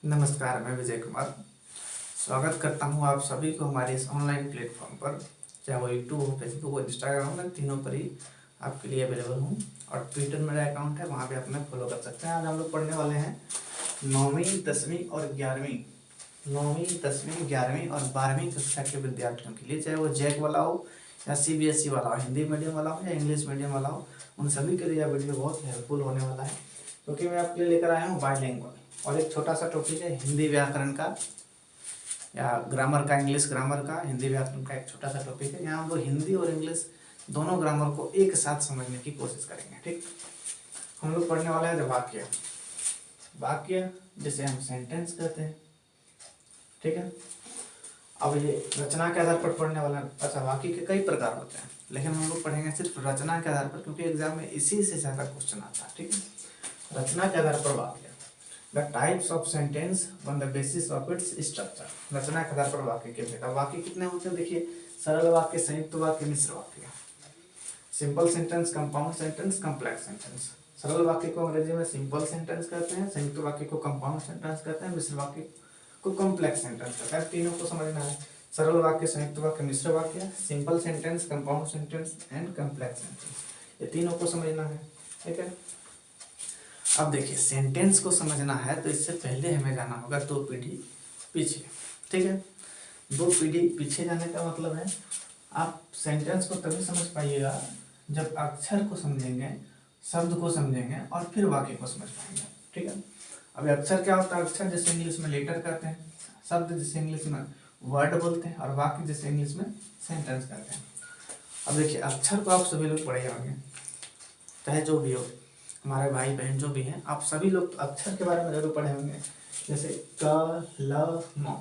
नमस्कार, मैं विजय कुमार स्वागत करता हूं आप सभी को हमारे इस ऑनलाइन प्लेटफॉर्म पर। चाहे वो यूट्यूब हो, फेसबुक हो, इंस्टाग्राम हो, मैं तीनों पर ही आपके लिए अवेलेबल हूं। और ट्विटर मेरा अकाउंट है, वहां पे आप हमें फॉलो कर सकते हैं। आज हम लोग पढ़ने वाले हैं 9वीं 10वीं और 11वीं 9वीं 10वीं 11वीं और 12वीं कक्षा के विद्यार्थियों के लिए, चाहे वो जैक वाला हो या CBSE वाला हो, हिंदी मीडियम वाला हो या इंग्लिश मीडियम वाला हो, उन सभी के लिए यह वीडियो बहुत हेल्पफुल होने वाला है। क्योंकि मैं आपके लिए लेकर आया हूँ बाइलिंगुअल और एक छोटा सा टॉपिक है हिंदी व्याकरण का या ग्रामर का, इंग्लिश ग्रामर का, हिंदी व्याकरण का एक छोटा सा टॉपिक है। यहाँ हम लोग हिंदी और इंग्लिश दोनों ग्रामर को एक साथ समझने की कोशिश करेंगे। ठीक, हम लोग पढ़ने वाले हैं वाक्य। वाक्य जिसे हम सेंटेंस कहते हैं। ठीक है, अब ये रचना के आधार पर पढ़ने वाला। अच्छा, वाक्य के कई प्रकार होते हैं, लेकिन हम लोग पढ़ेंगे सिर्फ रचना के आधार पर, क्योंकि एग्जाम में इसी से ज्यादा क्वेश्चन आता है। ठीक है, रचना के आधार पर वाक्य। The types of sentence on the basis of its structure. रचना के आधार पर वाक्य के भेद। वाक्य कितने होते हैं देखिए, सरल वाक्य, संयुक्त वाक्य, मिश्र वाक्य, simple sentence, compound sentence, complex sentence. सरल वाक्य को अंग्रेजी में सिंपल सेंटेंस कहते हैं, संयुक्त वाक्य को कंपाउंड सेंटेंस कहते हैं, मिश्र वाक्य को कॉम्प्लेक्स सेंटेंस कहते हैं। तीनों को समझना है, सरल वाक्य, संयुक्त वाक्य, मिश्र वाक्य, simple sentence, compound sentence and complex sentence, ये तीनों को समझना है। ठीक है, अब देखिए, सेंटेंस को समझना है तो इससे पहले हमें जाना होगा 2 पीढ़ी पीछे। ठीक है, 2 पीढ़ी पीछे जाने का मतलब है आप सेंटेंस को तभी समझ पाइएगा जब अक्षर को समझेंगे, शब्द को समझेंगे और फिर वाक्य को समझ पाएंगे। ठीक है, अब अक्षर क्या होता है? अक्षर जैसे इंग्लिश में लेटर कहते हैं, शब्द जैसे इंग्लिश में वर्ड बोलते हैं, और वाक्य जैसे इंग्लिश में सेंटेंस कहते हैं। अब देखिए, अक्षर को आप सभी लोग पढ़े होंगे, चाहे जो भी हो, हमारे भाई बहन जो भी हैं, आप सभी लोग तो अक्षर के बारे में जरूर पढ़े होंगे, जैसे क, ल, म।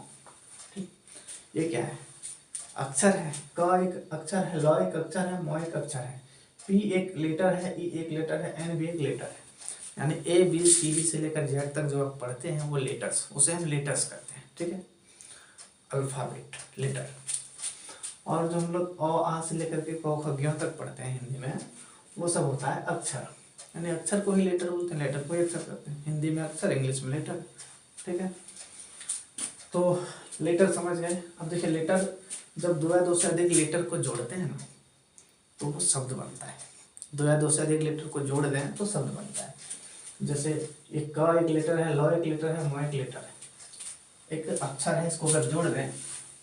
ठीक, ये क्या है? अक्षर है। क एक अक्षर है, ल एक अक्षर है, म एक अक्षर है, P एक लेटर है, E एक लेटर है, N भी एक लेटर है। यानी ABCD से लेकर Z तक जो आप पढ़ते हैं वो लेटर्स, उसे हम लेटर्स कहते हैं। ठीक है, अल्फाबेट, लेटर। और जो हम लोग अ आ से लेकर के क ख ज्ञ तक पढ़ते हैं हिंदी में, वो सब होता है अक्षर। यानी अक्षर को ही लेटर बोलते हैं, लेटर को ही अक्षर कहते हैं। हिंदी में अक्षर, इंग्लिश में लेटर। ठीक है, तो लेटर समझ गए। अब देखिए, लेटर जब 2 या 2 से अधिक लेटर को जोड़ते हैं ना, तो वो शब्द बनता है। 2 या 2 से अधिक लेटर को जोड़ दें तो शब्द बनता है। जैसे एक क एक लेटर है, ल एक लेटर है, म एक लेटर है, एक अक्षर है, इसको अगर जोड़ दें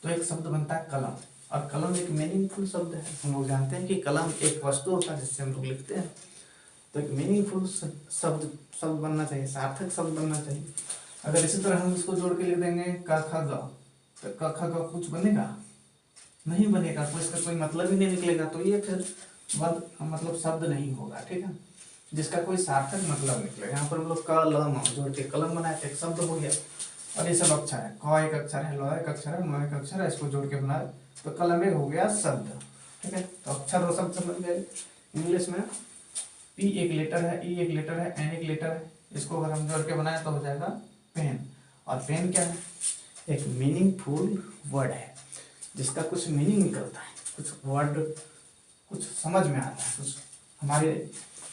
तो एक शब्द बनता है कलम। और कलम एक मीनिंगफुल शब्द है। हम लोग जानते हैं कि कलम एक वस्तु होता है जिससे हम लोग लिखते हैं, तो एक मीनिंगफुल शब्द बनना चाहिए, सार्थक शब्द बनना चाहिए। अगर इसी तरह हम इसको जोड़ के लिख देंगे क ख ग, तो क ख ग कुछ बनेगा? नहीं बनेगा, तो इसका कोई मतलब ही नहीं निकलेगा, तो ये फिर मतलब शब्द नहीं होगा। ठीक है, जिसका कोई सार्थक मतलब निकलेगा। यहाँ पर हम लोग क ल म जोड़ के कलम बनाए थे, एक शब्द हो गया। और ये सब अक्षर है, क एक अक्षर है, ल एक अक्षर है, म एक अक्षर है, इसको जोड़ के बनाए तो कलम एक हो गया शब्द। ठीक है, तो अक्षर और शब्द समझ गए। इंग्लिश में P एक लेटर है, E एक लेटर है, N एक लेटर है, इसको अगर हम जोड़ के बनाए तो हो जाएगा पेन। और पेन क्या है? एक मीनिंगफुल वर्ड है, जिसका कुछ मीनिंग निकलता है, कुछ वर्ड कुछ समझ में आता है, कुछ हमारे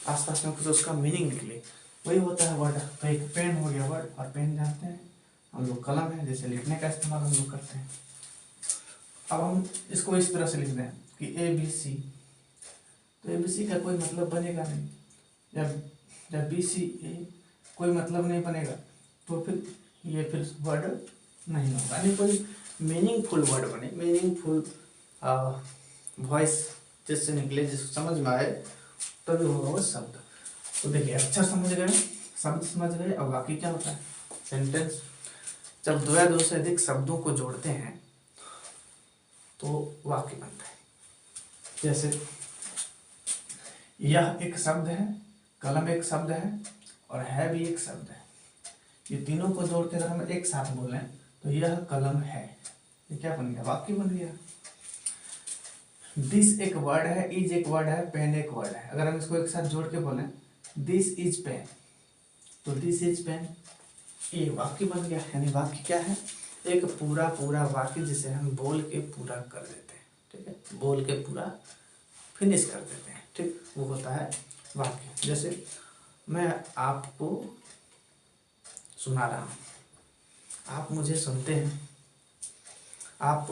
आसपास में कुछ उसका मीनिंग निकले, वही होता है वर्ड। तो एक पेन हो गया वर्ड। और पेन जानते हैं हम लोग कलम है, जैसे लिखने का इस्तेमाल हम लोग करते हैं। अब हम इसको इस तरह से लिख दें कि ABC, तो ABC का कोई मतलब बनेगा नहीं। जब BCA कोई मतलब नहीं बनेगा, तो फिर ये फिर वर्ड नहीं होगा। यानी कोई मीनिंगफुल वर्ड बने, मीनिंगफुल वॉइस जिससे निकले, जिसको समझ में आए, तभी होगा वो शब्द। तो देखिए, अक्षर समझ गए, शब्द समझ गए। अब बाकी क्या होता है? सेंटेंस। जब 2 या 2 से अधिक शब्दों को जोड़ते हैं तो वाक्य बनता है। जैसे यह एक शब्द है, कलम एक शब्द है, और है भी एक शब्द है। ये तीनों को जोड़ के अगर हम एक साथ बोलें तो यह कलम है, ये क्या बन गया? वाक्य बन गया। दिस एक वर्ड है, इज एक वर्ड है, पेन एक वर्ड है। अगर हम इसको एक साथ जोड़ के बोलें दिस इज पेन, तो दिस इज पेन, ये वाक्य बन गया। यानी वाक्य क्या है? एक पूरा पूरा वाक्य जिसे हम बोल के पूरा कर देते हैं। ठीक है, बोल के पूरा फिनिश कर देते हैं। ठीक, वो होता है वाक्य। जैसे मैं आपको सुना रहा हूँ, आप मुझे सुनते हैं, आप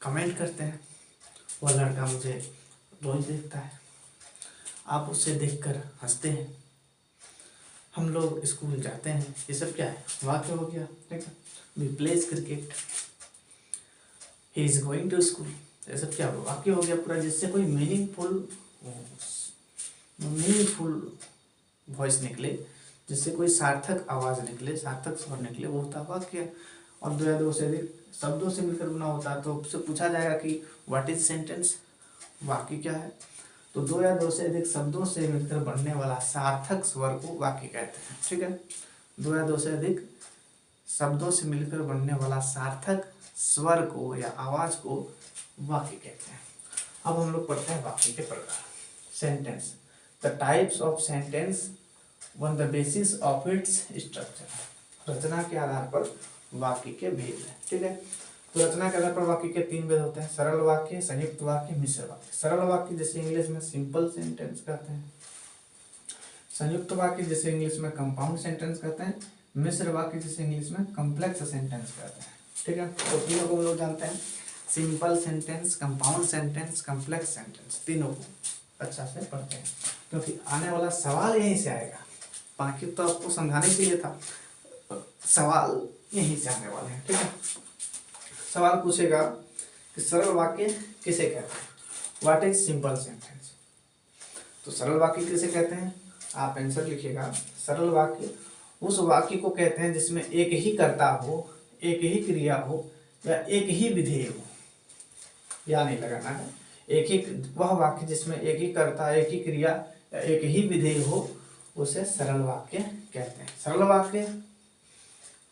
कमेंट करते हैं, वह लड़का मुझे रोज देखता है, आप उसे देखकर हंसते हैं, हम लोग स्कूल जाते हैं, ये सब क्या है, वाक्य हो गया। ठीक है, we plays cricket, he is going to school, ये सब क्या वाक्य हो गया पूरा, जिससे कोई मीनिंगफुल वॉइस निकले, जिससे कोई सार्थक आवाज निकले, सार्थक स्वर निकले, वो होता वाक्य। और दो या दो से अधिक शब्दों से मिलकर बना होता है, तो उससे पूछा जाएगा कि व्हाट इज सेंटेंस, वाक्य क्या है। तो दो या दो से अधिक शब्दों से मिलकर बनने वाला सार्थक स्वर को वाक्य कहते हैं। ठीक है, दो या दो से अधिक शब्दों से मिलकर बनने वाला सार्थक स्वर को या आवाज को वाक्य कहते हैं। अब हम लोग पढ़ते हैं वाक्य के प्रकार। Sentence, the types of sentence on the basis of its structure, रचना के आधार पर वाक्य के भेद है। ठीक है, तो रचना के आधार पर वाक्य के 3 भेद होते हैं, सरल वाक्य, संयुक्त वाक्य, मिश्र वाक्य। सरल वाक्य जैसे इंग्लिश में सिंपल सेंटेंस कहते हैं, संयुक्त वाक्य जैसे इंग्लिश में कंपाउंड सेंटेंस कहते हैं, मिश्र वाक्य जैसे इंग्लिश में कॉम्प्लेक्स सेंटेंस कहते हैं। ठीक है, तो तीनों को हम लोग जानते हैं, simple sentence, compound sentence, complex sentence, तीनों को अच्छा से पढ़ते हैं, क्योंकि आने वाला सवाल यहीं से आएगा। बाकी तो आपको समझाने के लिए था, सवाल यहीं से आने वाले हैं। ठीक है, सवाल पूछेगा कि सरल वाक्य किसे कहते हैं, व्हाट इज सिंपल सेंटेंस। तो सरल वाक्य किसे कहते हैं, आप आंसर लिखिएगा। सरल वाक्य उस वाक्य को कहते हैं जिसमें एक ही कर्ता हो, एक ही क्रिया हो या एक ही विधेय हो, या नहीं लगाना है, एक ही, वह वाक्य जिसमें एक ही कर्ता, एक ही क्रिया या एक ही विधेय हो, उसे सरल वाक्य कहते हैं। सरल वाक्य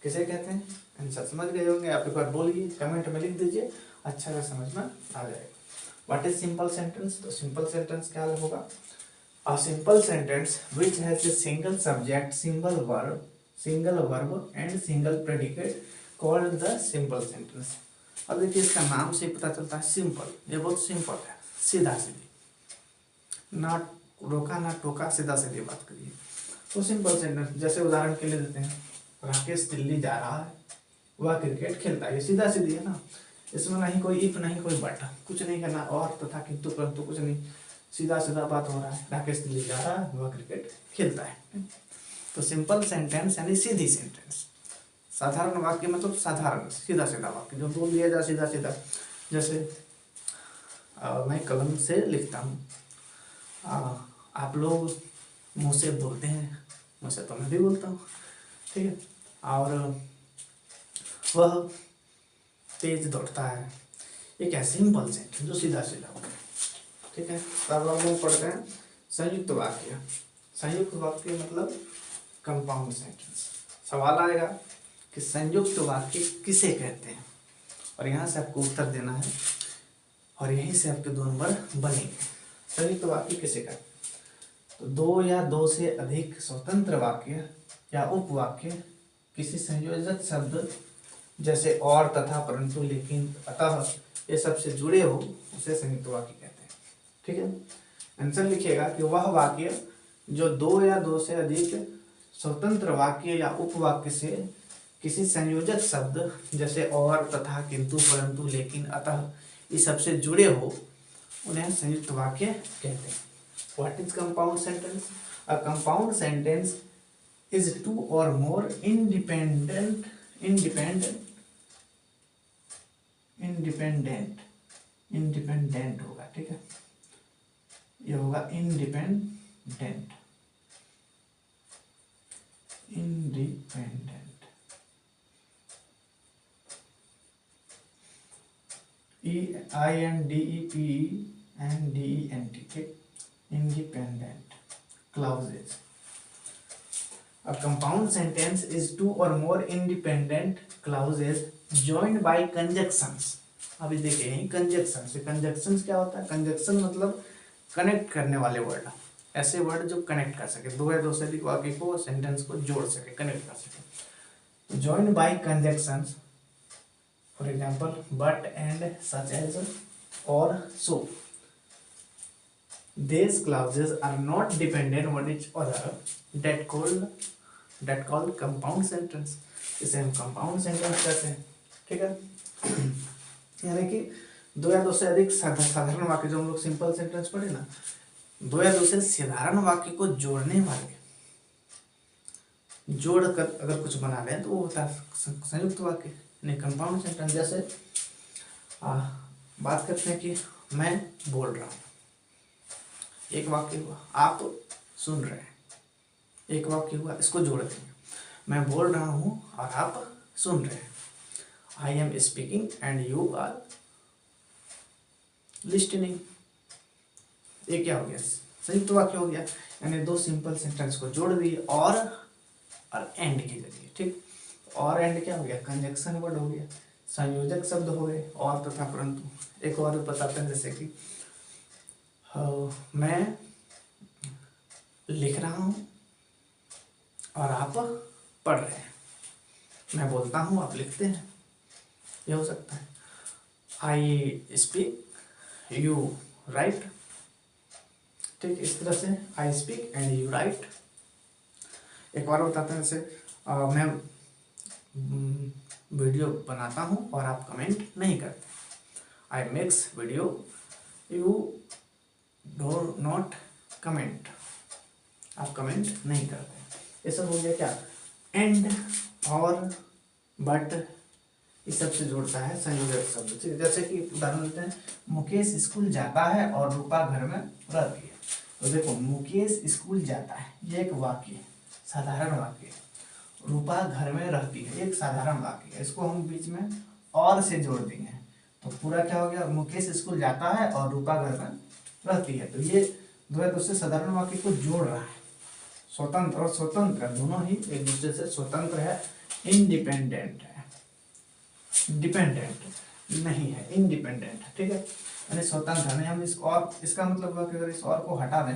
किसे कहते हैं, आंसर समझ गए होंगे, आप एक बार बोलिए, कमेंट में लिख दीजिए, अच्छा से समझ में आ जाएगा। व्हाट इज सिंपल सेंटेंस, तो सिंपल सेंटेंस क्या होगा, a simple sentence which has a single subject, single verb and single predicate called the simple sentence. अब देखिए, इसका नाम से पता चलता है सिंपल, ये बहुत सिंपल है, सीधा सीधी, ना रोका ना टोका, सीधा सीधी बात करिए, तो सिंपल सेंटेंस। जैसे उदाहरण के लिए देते हैं, राकेश दिल्ली जा रहा है, वह क्रिकेट खेलता है, ये सीधा सीधी है ना, इसमें नहीं कोई इफ, नहीं कोई बट, कुछ नहीं करना, और तथा किंतु परंतु कुछ नहीं, सीधा सीधा बात हो रहा है, राकेश दिल्ली जा रहा है, वह क्रिकेट खेलता है। तो सिंपल सेंटेंस यानी सीधी सेंटेंस। साधारण वाक्य मतलब साधारण सीधा सीधा वाक्य, जो बोल दिया जाए सीधा सीधा। जैसे मैं कलम से लिखता हूँ, आप लोग मुँह से बोलते हैं, मुझसे तो मैं भी बोलता हूँ। ठीक है, और वह तेज दौड़ता है, ये क्या सिंपल सेंटेंस जो सीधा सीधा होगा। ठीक है, तब हम लोग पढ़ते हैं संयुक्त वाक्य। संयुक्त वाक्य मतलब कंपाउंड सेंटेंस। सवाल आएगा कि संयुक्त वाक्य किसे कहते हैं, और यहाँ से आपको उत्तर देना है, और यहीं से आपके 2 नंबर बनेंगे। संयुक्त वाक्य किसे कहते हैं, तो दो या दो से अधिक स्वतंत्र वाक्य या उपवाक्य किसी संयोजक शब्द जैसे और, तथा, परंतु, लेकिन, अतः, ये सबसे जुड़े हो, उसे संयुक्त वाक्य कहते हैं। ठीक है, आंसर लिखिएगा कि वह वाक्य जो दो या दो से अधिक स्वतंत्र वाक्य या उपवाक्य से किसी संयोजक शब्द जैसे और, तथा, किंतु, परंतु, लेकिन, अतः, ये सबसे जुड़े हो, उन्हें संयुक्त वाक्य कहते हैं। What is compound sentence, a compound sentence is 2 or more independent होगा। ठीक है, ये होगा independent, INDEPENDENT, independent clauses. A compound sentence is 2 or more independent clauses joined by conjunctions. अभी देखिए यही कंजक्शन से, कंजक्शन क्या होता है, कंजक्शन मतलब कनेक्ट करने वाले वर्ड, ऐसे वर्ड जो कनेक्ट कर सके, दो या दो से अधिक वाक्य को, सेंटेंस को जोड़ सके, कनेक्ट कर सके। joined by conjunctions, for example but, and, such as, or, so. These clauses are not dependent on each other, that called compound sentence. इसे हम कंपाउंड सेंटेंस कहते हैं। ठीक है, यानी कि दो या दो से अधिक साधारण वाक्य, जो हम लोग सिंपल सेंटेंस पढ़े ना, दो या दो से साधारण वाक्य को जोड़ने वाले, जोड़कर अगर कुछ बना लें तो वो होता है संयुक्त वाक्य यानी कंपाउंड सेंटेंस। जैसे बात करते हैं कि मैं बोल रहा हूँ, एक वाक्य हुआ, आप सुन रहे हैं, एक वाक्य हुआ, इसको जोड़ देंगे, मैं बोल रहा हूँ और आप सुन रहे हैं। I am speaking and you are listening. ये क्या हो गया? संयुक्त वाक्य हो गया, यानी दो सिंपल सेंटेंस को जोड़ दिए और एंड के जरिए। ठीक, और एंड क्या हो गया? कंजक्शन वर्ड हो गया, संयोजक शब्द हो गए। और तथा परंतु एक और बताते हैं, जैसे कि मैं लिख रहा हूँ और आप पढ़ रहे हैं। मैं बोलता हूँ, आप लिखते हैं, ये हो सकता है। I speak, you right. ठीक, इस तरह से I speak and you right. एक और बताते हैं, जैसे मैं वीडियो बनाता हूँ और आप कमेंट नहीं करते। I makes video, you do not comment, आप कमेंट नहीं करते। ये सब हो गया क्या? एंड और बट, इस सब से जोड़ता है संयोजक शब्द। जैसे कि उदाहरण देते हैं, मुकेश स्कूल जाता है और रूपा घर में रहती है। तो देखो, मुकेश स्कूल जाता है, ये एक वाक्य, साधारण वाक्य। रूपा घर में रहती है, एक साधारण वाक्य। इसको हम बीच में और से जोड़ देंगे तो पूरा क्या हो गया? मुकेश स्कूल जाता है और रूपा घर में रहती है। तो ये दो या दूसरे साधारण वाक्य को जोड़ रहा है। स्वतंत्र और स्वतंत्र दोनों ही एक दूसरे से स्वतंत्र है, इंडिपेंडेंट है, डिपेंडेंट नहीं है, इंडिपेंडेंट है। ठीक है, यानी स्वतंत्र नहीं। हम इस और, इसका मतलब है कि अगर इस और को हटा दें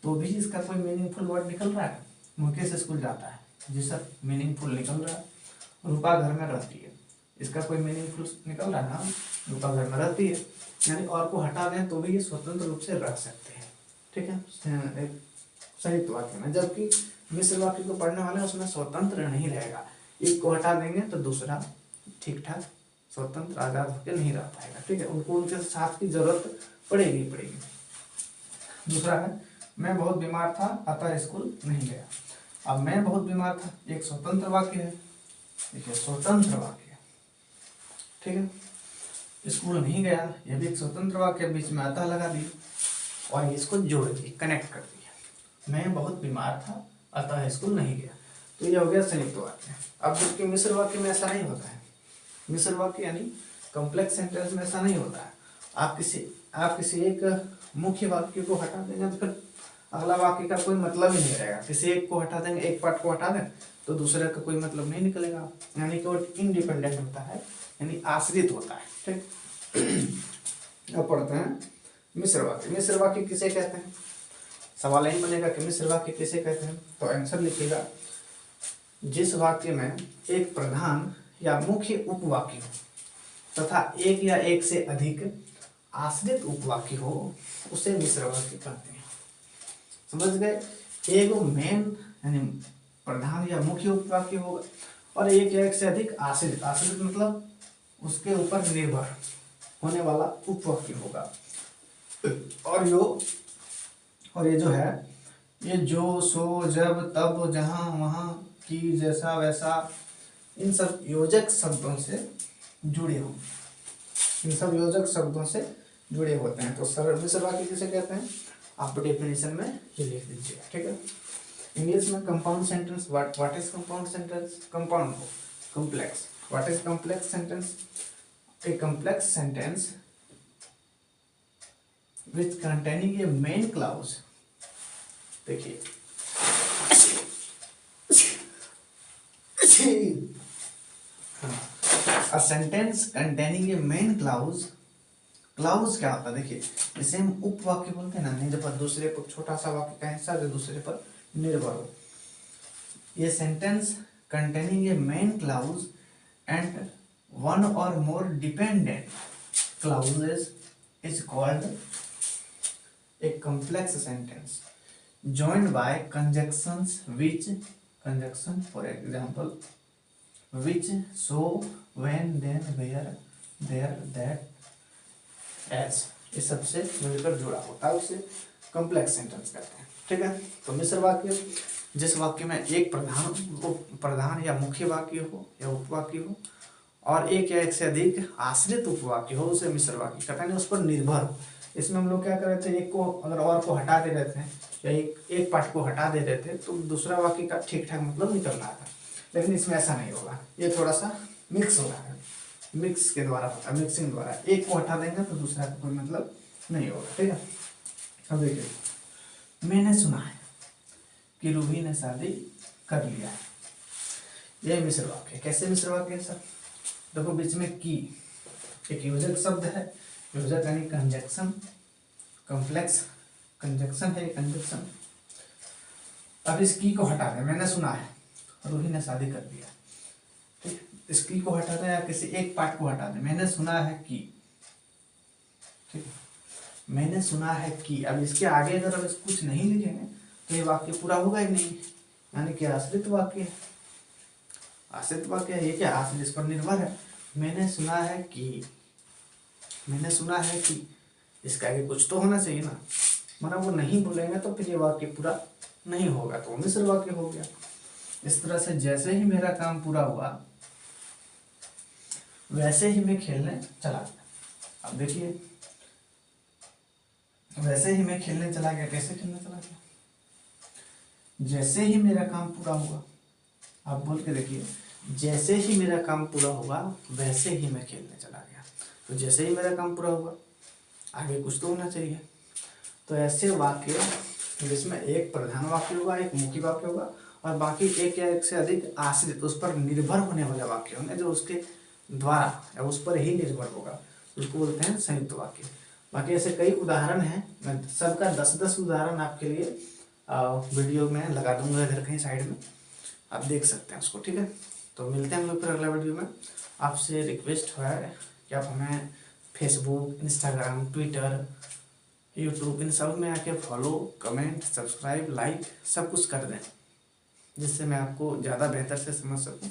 तो भी इसका कोई मीनिंगफुल वर्ड निकल रहा है। मुकेश स्कूल जाता है, जी सर, मीनिंगफुल निकल रहा है। रूपा घर में रहती है, इसका कोई मीनिंगफुल निकल रहा है ना, रूपा घर में रहती है। यानी और को हटा दें तो भी ये स्वतंत्र रूप से रह सकते हैं। ठीक है, एक संयुक्त वाक्य में। जबकि मिश्र वाक्य को पढ़ने वाले उसमें स्वतंत्र नहीं रहेगा, एक को हटा देंगे तो दूसरा ठीक ठाक स्वतंत्र आजाद होकर नहीं रह पाएगा। ठीक है, उनको उनके साथ की जरूरत पड़ेगी पड़ेगी। दूसरा है, मैं बहुत बीमार था अतः स्कूल नहीं गया। अब मैं बहुत बीमार था, एक स्वतंत्र वाक्य है, देखिए स्वतंत्र वाक्य। ठीक है, स्कूल नहीं गया, यह भी एक स्वतंत्र वाक्य, बीच में अतः लगा दी और इसको जोड़ दिए, कनेक्ट कर दिया। मैं बहुत बीमार था अतः स्कूल नहीं गया, तो ये हो गया संयुक्त वाक्य। अब जबकि मिश्र वाक्य में ऐसा नहीं होता है। मिश्र वाक्य यानी कॉम्प्लेक्स सेंटेंस में ऐसा नहीं होता है। आप किसी एक मुख्य वाक्य को हटा देंगे तो फिर अगला वाक्य का कोई मतलब ही नहीं रहेगा। किसी एक को हटा देंगे, एक पार्ट को हटा दें तो दूसरे का कोई मतलब नहीं निकलेगा। यानी कि वो इंडिपेंडेंट होता है, यानी आश्रित होता है। ठीक, अब पढ़ते हैं मिश्र वाक्य। मिश्र वाक्य किसे कहते हैं? सवाल यही बनेगा कि मिश्र वाक्य किसे कहते हैं, तो आंसर लिखिएगा, जिस वाक्य में एक प्रधान या मुख्य उपवाक्य हो तथा एक या एक से अधिक आश्रित उपवाक्य हो, उसे मिश्र वाक्य कहते हैं। समझ गए? एक मेन यानी प्रधान या मुख्य उपवाक्य होगा और एक या एक से अधिक आश्रित, आश्रित मतलब उसके ऊपर निर्भर होने वाला उपवाक्य होगा। और ये जो है, ये जो, सो, जब, तब, जहां, वहां, की, जैसा, वैसा, इन सब योजक शब्दों से जुड़े हो, इन सब योजक शब्दों से जुड़े होते हैं। तो सरल मिश्र वाक्य किसे कहते हैं? आप डेफिनेशन में ये लिख दीजिएगा। ठीक है, इंग्लिश में compound sentence, what is compound sentence? Compound को complex. What is complex sentence? A complex sentence which containing a main clause. देखिए, a sentence containing a main clause। Clause क्या होता है? देखिए, इसे हम उपवाक्य बोलते हैं ना, नहीं, जब दूसरे पर छोटा सा वाक्य का हिस्सा जो दूसरे पर निर्भर हो। ये sentence containing a main clause and one or more dependent clauses is called a complex sentence joined by conjunctions which, conjunction for example which, so, when, then, where, there, that, as, ये सबसे मिलकर जुड़ा होता है, उसे complex sentence कहते हैं। ठीक है, तो मिश्र वाक्य जिस वाक्य में एक प्रधान या मुख्य वाक्य हो या उपवाक्य हो और एक या एक से अधिक आश्रित उपवाक्य हो, उसे मिश्र वाक्य कहते हैं, उस पर निर्भर हो। इसमें हम लोग क्या कर रहे थे, एक को अगर और को हटा दे रहे थे या एक पार्ट को हटा दे रहे थे तो दूसरा वाक्य का ठीक ठाक मतलब निकल रहा था, लेकिन इसमें ऐसा नहीं होगा, ये थोड़ा सा मिक्स हो रहा है, मिक्स के द्वारा होता है, मिक्सिंग द्वारा। एक को हटा देंगे तो दूसरा का कोई मतलब नहीं होगा। ठीक है, अब देखिए, मैंने सुना है कि रूही ने शादी कर लिया है, यह मिश्र वाक्य। कैसे मिश्र वाक्य है सर? देखो बीच में की एक योजक शब्द है, योजक यानी कंजक्शन, कॉम्प्लेक्स कंजक्शन है, कंजक्शन। अब इस की को हटा दें, मैंने सुना है रूही ने शादी कर लिया, ठीक, इस की को हटा दें या किसी एक पार्ट को हटा दें, मैंने सुना है कि, ठीक, मैंने सुना है कि। अब इसके आगे अगर अब कुछ नहीं लिखेंगे तो ये वाक्य पूरा होगा ही नहीं, यानी कि आश्रित वाक्य है, आश्रित वाक्य है। ये क्या आश्रित, इस पर निर्भर है। मैंने सुना है कि, मैंने सुना है कि, इसके आगे कुछ तो होना चाहिए ना, माना वो नहीं बोलेंगे तो फिर ये वाक्य पूरा नहीं होगा, तो मिश्र वाक्य हो गया। इस तरह से जैसे ही मेरा काम पूरा हुआ वैसे ही मैं खेलने चला गया। अब देखिए, वैसे ही मैं खेलने चला गया, कैसे खेलने चला गया? जैसे ही मेरा काम पूरा हुआ, आप बोल के देखिए, जैसे ही मेरा काम पूरा हुआ वैसे ही मैं खेलने चला गया। तो जैसे ही मेरा काम पूरा हुआ, आगे कुछ तो होना चाहिए। तो ऐसे वाक्य जिसमें एक प्रधान वाक्य होगा, एक मुख्य वाक्य होगा और बाकी एक या एक से अधिक आश्रित, उस पर निर्भर होने वाले वाक्य होंगे, जो उसके द्वारा या उस पर ही निर्भर होगा, उसको बोलते हैं संयुक्त वाक्य। बाकी ऐसे कई उदाहरण हैं, मैं सबका 10-10 उदाहरण आपके लिए वीडियो में लगा दूंगा इधर कहीं साइड में, आप देख सकते हैं उसको। ठीक है, तो मिलते हैं हम लोग फिर अगला वीडियो में। आपसे रिक्वेस्ट है कि आप हमें फेसबुक, इंस्टाग्राम, ट्विटर, यूट्यूब, इन सब में आके फॉलो, कमेंट, सब्सक्राइब, लाइक सब कुछ कर दें, जिससे मैं आपको ज़्यादा बेहतर से समझ सकूं।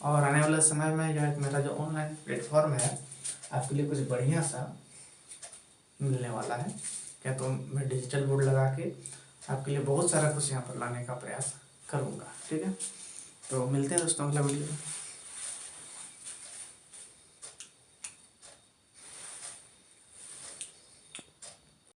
और आने वाले समय में यह मेरा जो ऑनलाइन प्लेटफॉर्म है आपके लिए कुछ बढ़िया सा मिलने वाला है। क्या तो मैं डिजिटल बोर्ड लगा के आपके लिए बहुत सारा कुछ यहाँ पर लाने का प्रयास करूँगा। ठीक है, तो मिलते हैं दोस्तों अगला वीडियो में।